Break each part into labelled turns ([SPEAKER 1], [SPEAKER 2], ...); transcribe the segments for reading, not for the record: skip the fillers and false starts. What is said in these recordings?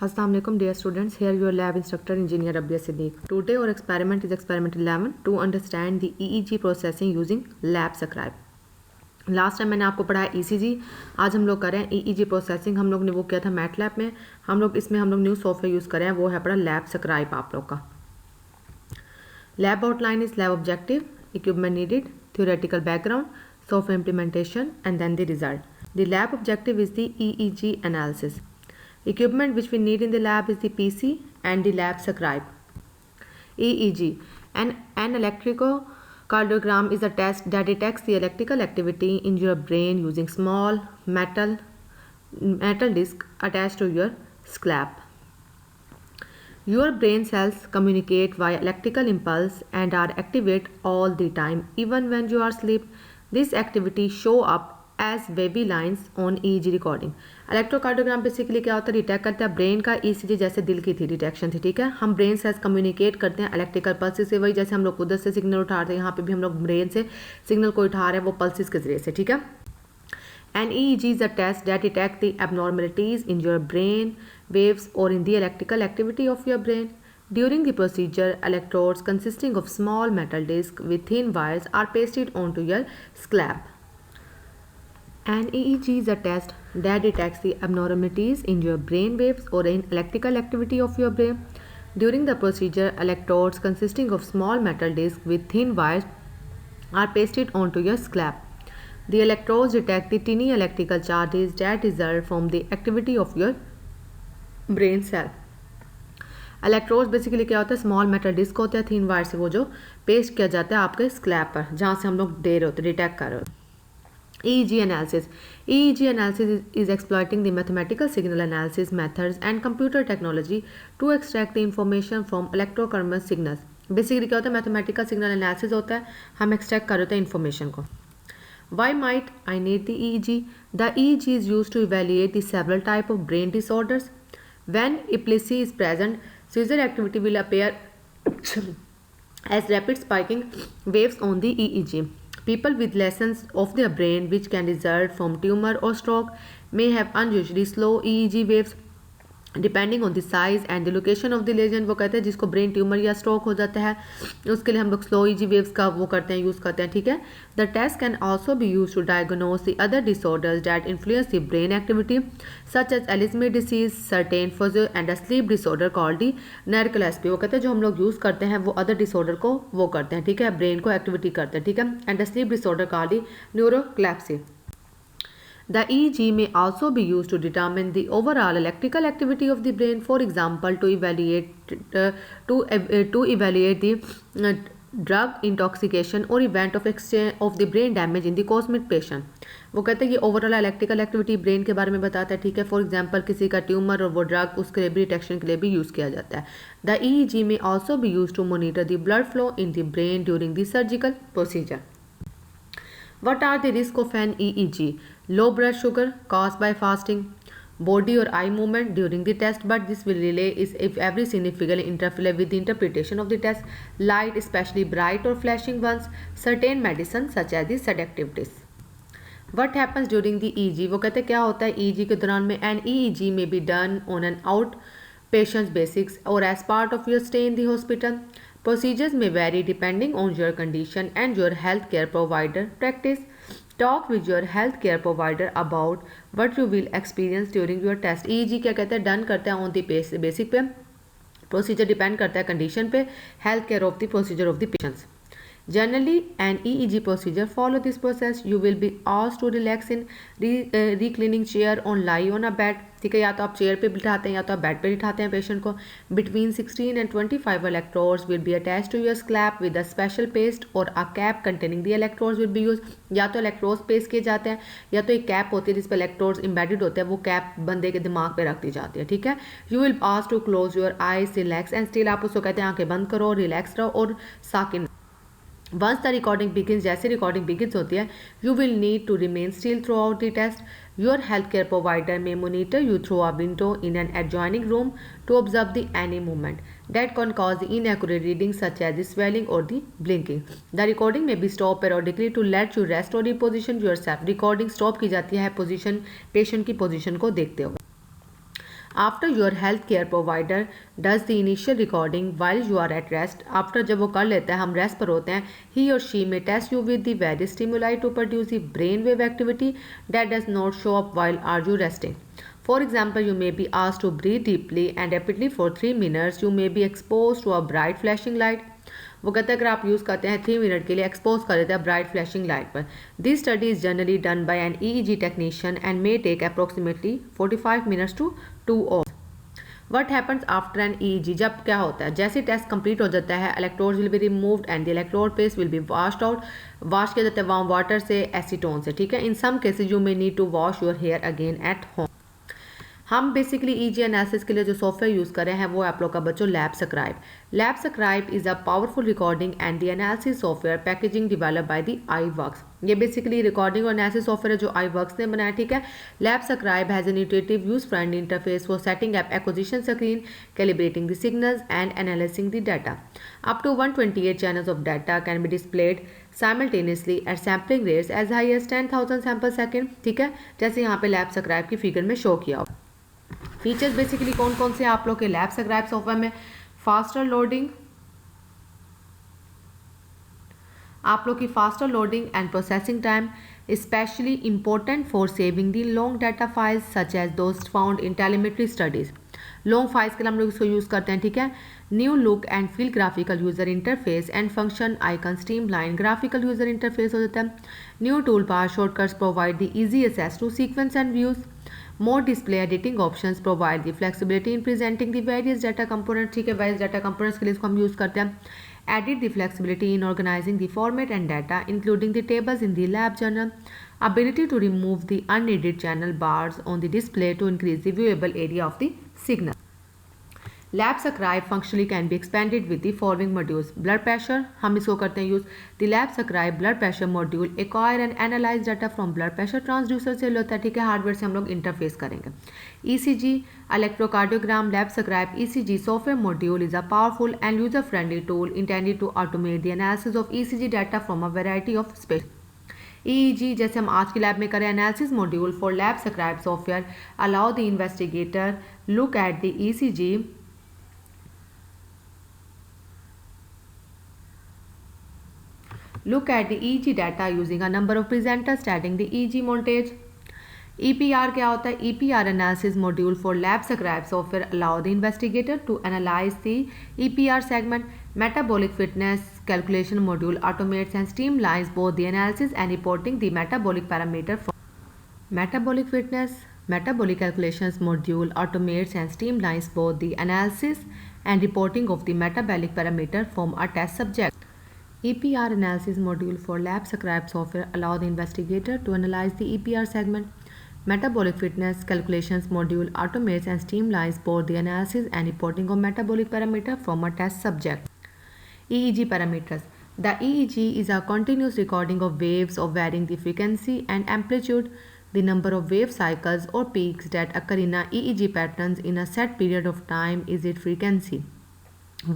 [SPEAKER 1] Assalamu alaikum dear students, here your lab instructor engineer Rabia Siddiq. Today our experiment is experiment 11 to understand the EEG processing using LabScribe. Last time मैंने आपको पढ़ाया ECG, आज हम लोग करें EEG processing. हम लोग ने वो किया था मैटलैब में. हम लोग इसमें न्यू सॉफ्टवेयर यूज़ करें, वो है पड़ा LabScribe आप लोग का. Lab outline is lab objective, equipment needed, theoretical background, software implementation and then the result. The lab objective is the EEG analysis. Equipment which we need in the lab is the PC and the LabScribe. EEG. An electrocardiogram is a test that detects the electrical activity in your brain using small metal disc attached to your scalp. Your brain cells communicate via electrical impulse and are activated all the time, even when you are asleep. This activity show up as wavy lines on EEG recording. Electrocardiogram basically क्या होता है, detect करता है brain का ECG जैसे दिल की थी डिटेक्शन थी, ठीक है. हम ब्रेन सेल्स कम्युनिकेट करते हैं इलेक्ट्रिकल पल्सेस से, वही जैसे हम लोग उधर से सिग्नल उठाते हैं, यहाँ पे भी हम लोग ब्रेन से सिग्नल को उठा रहे हैं वो पल्सेस के जरिए से, ठीक है. An EEG is a test that detects the abnormalities in your brain waves or in the electrical activity of your brain. During the procedure, electrodes consisting of small metal discs with thin wires are pasted onto your scalp. An EEG is a test that detects the abnormalities in your brain waves or in electrical activity of your brain. During the procedure, electrodes consisting of small metal discs with thin wires are pasted onto your scalp. The electrodes detect the tiny electrical charges that result from the activity of your brain cell. Electrodes basically क्या होता है, small metal disc होता है, thin wire से वो जो paste किया जाता है आपके स्कैल्प पर, जहाँ से हम लोग दे रहे होते डिटेक्ट कर रहे हो. EEG analysis. EEG analysis is exploiting the mathematical signal analysis methods and computer technology to extract the information from electrocardiogram signals. Basically क्या होता है, मैथमेटिकल सिग्नल एनालिसिस होता है, हम एक्सट्रैक्ट कर रहे होते हैं इन्फॉर्मेशन को. Why might I need the EEG? The EEG is used to evaluate the several types of brain disorders. When epilepsy is present, seizure activity will appear as rapid spiking waves on the EEG. People with lesions of their brain which can result from tumor or stroke may have unusually slow EEG waves depending on the size and the location of the lesion. वो कहते हैं जिसको brain tumour या stroke हो जाता है उसके लिए हम लोग स्लो EEG वेव्स का वो करते हैं, यूज़ करते हैं, ठीक है. The test can also be use to diagnose the other disorders that influence the brain activity such as alzheimer disease, certain फजर and a sleep disorder called the narcolepsy. वो कहते हैं जो हम लोग यूज़ करते हैं वो अदर डिसऑर्डर को वो करते हैं, ठीक है, ब्रेन को एक्टिविटी करते हैं, ठीक है. And a sleep disorder called the narcolepsy. The EEG may also be used to determine the overall electrical activity of the brain. For example, to evaluate the drug intoxication or event of exchange of the brain damage in the cosmic patient. वो कहते हैं कि overall electrical activity brain के बारे में बताता है, ठीक है. फॉर एग्जांपल किसी का ट्यूमर और वो ड्रग उसके लिए भी डिटेक्शन के लिए भी यूज़ किया जाता है. The EEG may also be used to monitor the blood flow in the brain during the surgical procedure. What are the risks of an EEG? Low blood sugar caused by fasting, body or eye movement during the test, but this will relay is if every significantly interfere with the interpretation of the test. Light, especially bright or flashing ones, certain medicines such as the sedatives. What happens during the EEG? वो कहते हैं क्या होता है EEG के दौरान में. An EEG may be done on an outpatient basis or as part of your stay in the hospital. Procedures may vary depending on your condition and your healthcare provider practice. Talk with your healthcare provider about what you will experience during your test. EEG क्या कहते हैं, done करता है on the basic पे, procedure depend करता है condition पे, health care of the procedure of the patients. Generally, an EEG procedure follow this process. You will be asked to relax in reclining chair or lie on a bed. ठीक है, या तो आप chair पे बिठाते हैं या तो आप बेड पे बिठाते हैं पेशेंट को. Between 16 and 25 electrodes will be attached to your scalp with a special paste or a cap containing the electrodes will be used. या तो इलेक्ट्रोड्स पेस्ट किए जाते हैं या तो एक कैप होती है जिस पर इलेक्ट्रोड्स एम्बेडेड होते हैं, वो कैप बंदे के दिमाग पे रख दी जाती है, ठीक है. You will asked to close your eyes, relax and still. आप उसको कहते हैं आंखें बंद करो, रिलैक्स रहो और साकिन. Once the recording begins, जैसे recording begins होती है, you will need to remain still throughout the test. Your healthcare provider may monitor you through a window in an adjoining room to observe the any movement that can cause the inaccurate readings such as the swelling or the blinking. The recording may be stopped periodically to let you rest or reposition yourself. Recording stop की जाती है position patient की position को देखते हुए. After your health care provider does the initial recording while you are at rest, after जब वो कर लेता है, हम रेस्ट पर होते हैं, ही or she may test you with the various stimuli to produce the brain wave activity that does not show up while are you resting. For example, you may be asked to breathe deeply and rapidly for 3 minutes. You may be exposed to a bright flashing light. वो कहते हैं अगर आप use करते हैं 3 minute के लिए expose कर देते हैं ब्राइट फ्लैशिंग लाइट पर. This study is generally done by an EEG technician and may take approximately 45 minutes to 2 hours. What happens after an EEG, जब क्या होता है, जैसे टेस्ट कंप्लीट हो जाता है, electrodes will be removed and the electrode paste will be washed out. Wash किया जाता है वार्म वाटर से, एसीटोन से. ठीक है. In some cases you may need to wash your hair again at home. हम बेसिकली EEG एनालिसिस के लिए जो सॉफ्टवेयर यूज़ कर रहे हैं वो आप लोग का बच्चों LabScribe. LabScribe is a powerful recording and the analysis software packaging develop by the iWorks. ये बेसिकली रिकॉर्डिंग और एनालिसिस सॉफ्टवेयर है जो iWorks ने बनाया. ठीक है. LabScribe has an intuitive use friendly interface for setting up acquisition screen, calibrating the signals and analysing the data. Up to 128 channels of data can be displayed simultaneously at sampling rates as high as 10,000 sample second. ठीक है. जैसे यहाँ पे लैबस्क्राइब की figure में show किया हो. Features basically कौन कौन से आप लोग के लैबस्क्राइब सॉफ्टवेयर में, फास्टर लोडिंग, आप लोग की faster loading and processing time, specially important for saving the long data files such as those found in telemetry studies. Long files के लिए हम लोग इसको यूज़ करते हैं. ठीक है. New look and feel graphical user interface and function icon streamline graphical user interface हो जाता है. New toolbar shortcuts provide the easy access to sequence and views. More display editing options provide the flexibility in presenting the various data components. ठीक है. various data components के लिए इसको हम use करते हैं. Added the flexibility in organizing the format and data, including the tables in the lab journal. Ability to remove the unneeded channel bars on the display to increase the viewable area of the signal. LabScribe functionally can be expanded with the following modules. Blood pressure हम इसको करते हैं use. The LabScribe blood pressure module acquire and analyse data from blood pressure transducer से होता है. ठीक है. Hardware से हम लोग इंटरफेस करेंगे. ECG electrocardiogram LabScribe ECG software module is a powerful and user friendly tool intended to automate the analysis of ECG data from a variety of space. EEG जैसे हम आज की लैब में करें, analysis module for LabScribe software allow the investigator look at द ECG look at the EEG data using a number of presenters studying the EEG montage. EPR क्या होता है? EPR analysis module for lab-prescribed software allow the investigator to analyze the EPR segment. Metabolic fitness calculation module automates and streamlines both the analysis and reporting the metabolic parameter for metabolic fitness. Metabolic calculations module automates and streamlines both the analysis and reporting of the metabolic parameter from a test subject. EPR analysis module for lab-prescribed software allow the investigator to analyze the EPR segment. Metabolic fitness calculations module automates and streamlines both the analysis and reporting of metabolic parameter from a test subject. EEG parameters. The EEG is a continuous recording of waves of varying the frequency and amplitude. The number of wave cycles or peaks that occur in a EEG patterns in a set period of time is its frequency.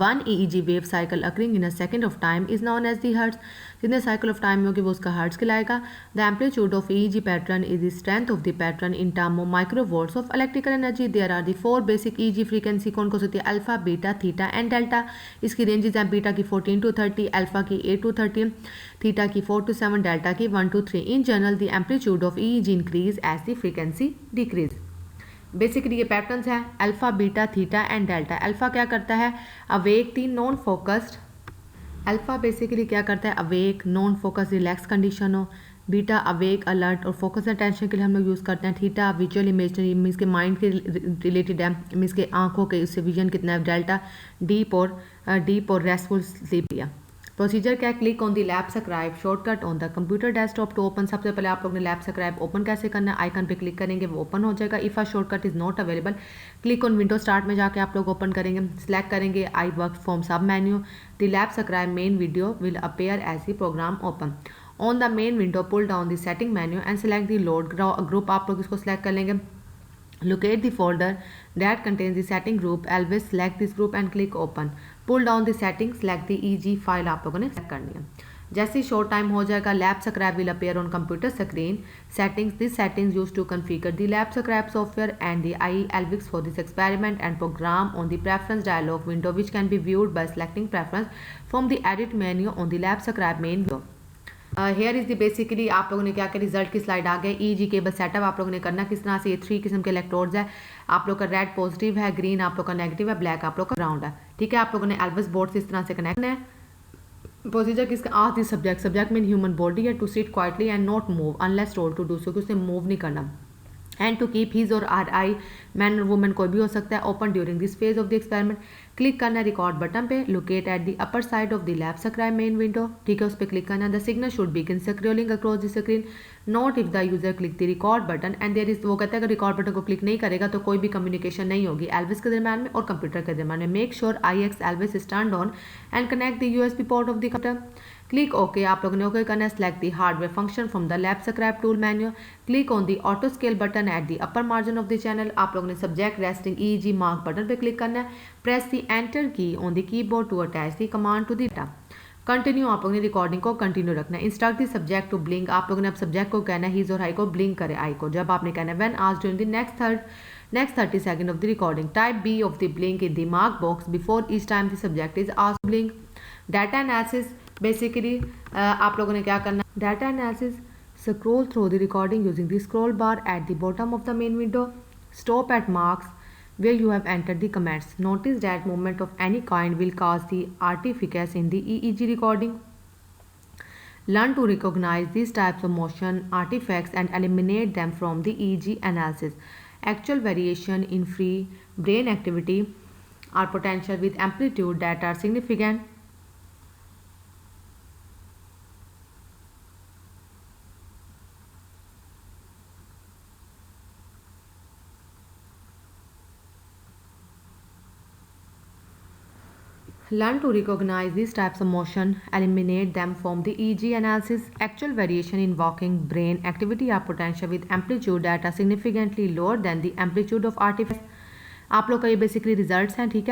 [SPEAKER 1] One EEG wave cycle occurring in a second of time is known as the hertz. जितने cycle of time में होगी वो उसका hertz कहलाएगा. The amplitude of EEG pattern is the strength of the pattern in terms of microvolts of electrical energy. There are the four basic EEG frequency कौन कौन सी होती है? Alpha, beta, theta and delta. इसकी ranges हैं beta की 14 to 30, alpha की 8 to 13, theta की 4 to 7, delta की 1 to 3. In general, the amplitude of EEG increase as the frequency decrease. Basically ये पैटर्न्स हैं alpha, beta, theta and delta. Alpha क्या करता है? Awake the non focused. Alpha basically क्या करता है? Awake, non focus, relax condition हो. Beta awake, alert और फोकस अटेंशन के लिए हम लोग यूज़ करते हैं. थीटा विजुअल इमेजनरी मीन्स के माइंड के रिलेटेड है, मीन्स के आंखों के उससे विजन कितना है. डेल्टा डीप और रेस्टफुल स्लीप लिया. प्रोसीजर क्या है? Click on the LabScribe shortcut on the computer desktop to open. सबसे पहले आप लोग ने लैबस्क्राइब ओपन कैसे करना है? आइकन पे क्लिक करेंगे वो ओपन हो जाएगा. If a shortcut is not available click on window start में जाके आप लोग ओपन करेंगे. सिलेक्ट करेंगे iWorks from sub menu. The LabScribe main video will appear as the program open. On the main window pull down the setting menu and select the load group. आप लोग इसको select कर लेंगे. Locate the folder that contains the setting group. Always select this group and click open. Pull down the settings. Select the EEG file आप लोगों ने select करनी है. जैसे ही शॉर्ट टाइम हो जाएगा lab subscribe will appear on computer screen settings this settings use to configure the lab subscribe software and the IE Albix for this experiment and program on the preference dialog window which can be viewed by selecting preference from the edit menu on the lab subscribe main window. Here is the basically आप लोगों ने क्या किया result की slide आ गई EEG cable setup आप लोगों ने करना किस तरह से ये 3 किस्म के इलेक्ट्रोड्स है आप लोग का रेड पॉजिटिव है ग्रीन आप लोग का नेगेटिव है ब्लैक आप लोग का ग्राउंड है ठीक है आप लोगों ने एल्विस बोर्ड से इस तरह से कनेक्ट है प्रोसीजर किसका आज the subject mean human body है to sit quietly and not move unless told to do so कि उसे मूव नहीं करना एंड टू कीप हीज और आर आई मैन और वुमेन कोई भी हो सकता है open during this phase of the experiment click करना है रिकॉर्ड बटन पे locate at the upper side of the lab subscribe main window ठीक है उस पर क्लिक करना the signal should begin scrolling across the screen not if the user click the record button and there is वो कहता है अगर record button को क्लिक नहीं करेगा तो कोई भी कम्युनिकेशन नहीं होगी एल्विस के दरम्यान में और कंप्यूटर के दरम्यान में make sure IX Elvis is turned on and connect the USB port of the computer click okay आप लोगों ने ओके करना है select the hardware function from the lab subscribe tool menu click on the auto scale button eight the upper margin of the channel आप लोगों ने subject resting EEG mark button पे click करना है प्रेस द एंटर की on the keyboard to attach the command to the data continue आप लोगों ने रिकॉर्डिंग को कंटिन्यू रखना है instruct the subject to blink आप लोगों ने अब सब्जेक्ट को कहना है हीज और आई को ब्लिंक करे आई को जब आपने कहना है when asked during the next 30 seconds of the recording type B of the blink in the mark box before each time the subject is asked to blink data analysis basically आप लोगों ने क्या करना data analysis scroll through the recording using the scroll bar at the bottom of the main window stop at marks where you have entered the comments notice that movement of any kind will cause the artifacts in the EEG recording learn to recognize these types of motion artifacts and eliminate them from the EEG analysis actual variation in free brain activity are potential with amplitude that are significant learn to recognize these types of motion eliminate them from the EEG analysis actual variation in walking brain activity are potential with amplitude that are significantly lower than the amplitude of artifacts आप लोग का ये basically results हैं ठीक है